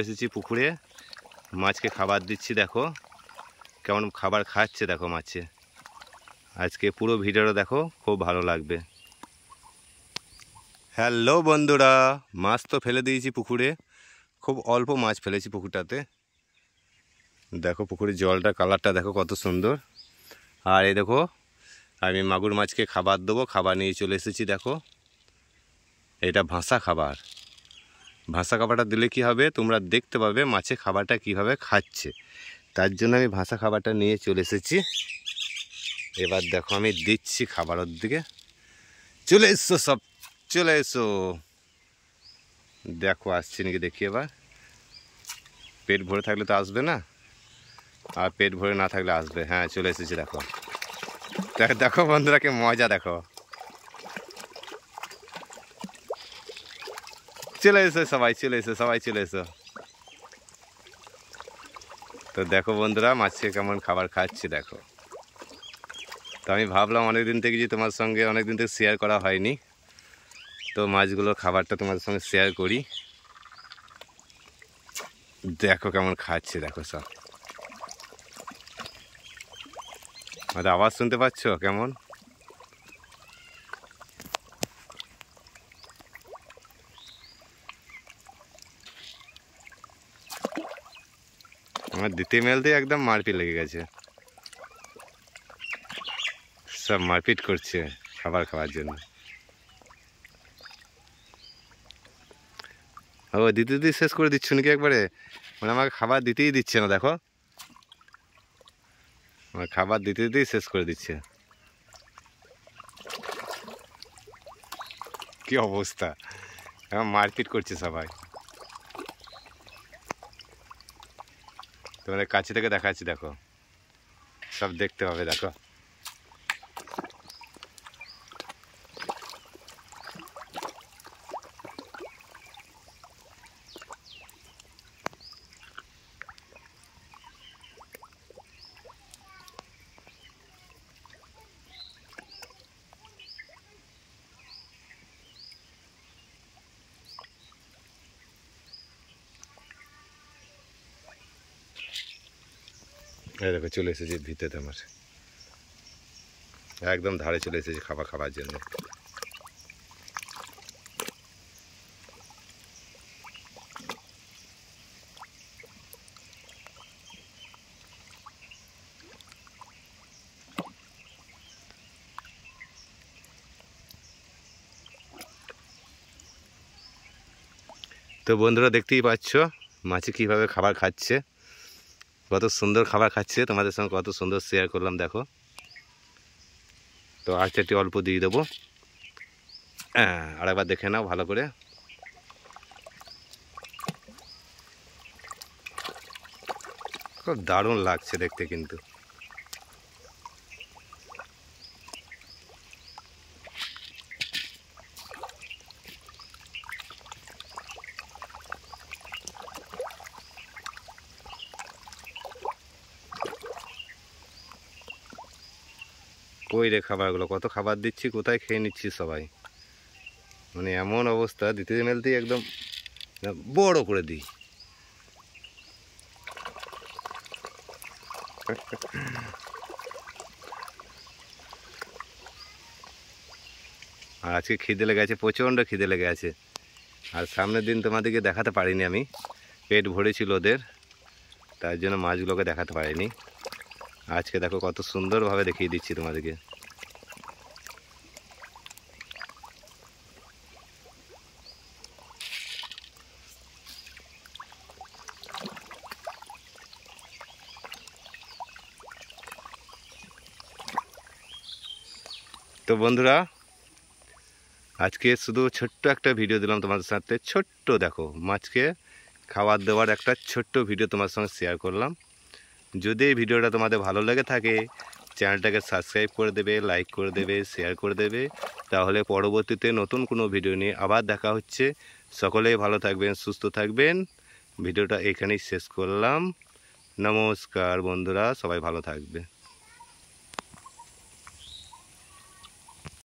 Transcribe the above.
এসেছি পুকুরে, মাছকে খাবার দিচ্ছি। দেখো কেমন খাবার খাচ্ছে, দেখো মাছে। আজকে পুরো ভিডিওটা দেখো, খুব ভালো লাগবে। হ্যালো বন্ধুরা, মাছ তো ফেলে দিয়েছি পুকুরে, খুব অল্প মাছ ফেলেছি পুকুরটাতে। দেখো পুকুরের জলটা, কালারটা দেখো কত সুন্দর। আর এই দেখো আমি মাগুর মাছকে খাবার দেবো, খাবার নিয়ে চলে এসেছি। দেখো এটা ভাসা খাবার। ভাসা খাবারটা দিলে কি হবে, তোমরা দেখতে পাবে মাছে খাবারটা কিভাবে খাচ্ছে। তার জন্য আমি ভাসা খাবারটা নিয়ে চলে এসেছি। এবার দেখো আমি দিচ্ছি খাবারের দিকে। চলে এসো সব, চলে এসো। দেখো আসছে নাকি দেখি এবার। পেট ভরে থাকলে তো আসবে না, আর পেট ভরে না থাকলে আসবে। হ্যাঁ চলে এসেছি। দেখো দেখো বন্ধুরা কি মজা, দেখো। চলে এসো সবাই, চলে এসো সবাই, চলে এসো। তো দেখো বন্ধুরা মাছকে কেমন খাবার খাচ্ছে, দেখো। তো আমি ভাবলাম অনেকদিন থেকে যে তোমার সঙ্গে অনেকদিন থেকে শেয়ার করা হয়নি, তো মাছগুলোর খাবারটা তোমাদের সঙ্গে শেয়ার করি। দেখো কেমন খাচ্ছে, দেখো সব। আর আওয়াজ শুনতে পাচ্ছ কেমন? আমার দিতে মেলতে একদম মারপিট লেগে গেছে, সব মারপিট করছে খাবার খাওয়ার জন্য। ও দিতে দিতে শেষ করে দিচ্ছ নাকি একবারে? মানে আমাকে খাবার দিতেই দিচ্ছে না। দেখো আমার খাবার দিতে দিতেই শেষ করে দিচ্ছে। কি অবস্থা, এখন মারপিট করছে সবাই। তোমাদের কাছে থেকে দেখাচ্ছি, দেখো সব দেখতে হবে। দেখো এই দেখো চলে এসেছি ভিতরে, আমার একদম ধারে চলে এসেছি খাবার খাবার জন্য। তো বন্ধুরা দেখতেই পাচ্ছ মাছে কীভাবে খাবার খাচ্ছে, কত সুন্দর খাবার খাচ্ছে। তোমাদের সঙ্গে কত সুন্দর শেয়ার করলাম, দেখো। তো আর চারটি অল্প দিয়ে দেবো। হ্যাঁ আরেকবার দেখে নাও ভালো করে। খুব দারুণ লাগছে দেখতে কিন্তু। কই রে খাবারগুলো, কত খাবার দিচ্ছি, কোথায় খেয়ে নিচ্ছি সবাই। মানে এমন অবস্থা, দিতে মেলতেই একদম বড় করে দিই। আর আজকে খিদে লেগে আছে, প্রচণ্ড খিদে লেগে আছে। আর সামনের দিন তোমাদেরকে দেখাতে পারিনি আমি, পেট ভরেছিল ওদের, তার জন্য মাছগুলোকে দেখাতে পারিনি। আজকে দেখো কত সুন্দরভাবে দেখিয়ে দিচ্ছি তোমাদেরকে। তো বন্ধুরা আজকে শুধু ছোট্ট একটা ভিডিও দিলাম তোমাদের সাথে, ছোট্ট দেখো মাছকে খাবার দেওয়ার একটা ছোট্ট ভিডিও তোমার সঙ্গে শেয়ার করলাম। যদি এই ভিডিওটা তোমাদের ভালো লেগে থাকে, চ্যানেলটাকে সাবস্ক্রাইব করে দেবে, লাইক করে দেবে, শেয়ার করে দেবে। তাহলে পরবর্তীতে নতুন কোনো ভিডিও নিয়ে আবার দেখা হচ্ছে। সকলেই ভালো থাকবেন, সুস্থ থাকবেন। ভিডিওটা এখানেই শেষ করলাম। নমস্কার বন্ধুরা, সবাই ভালো থাকবে।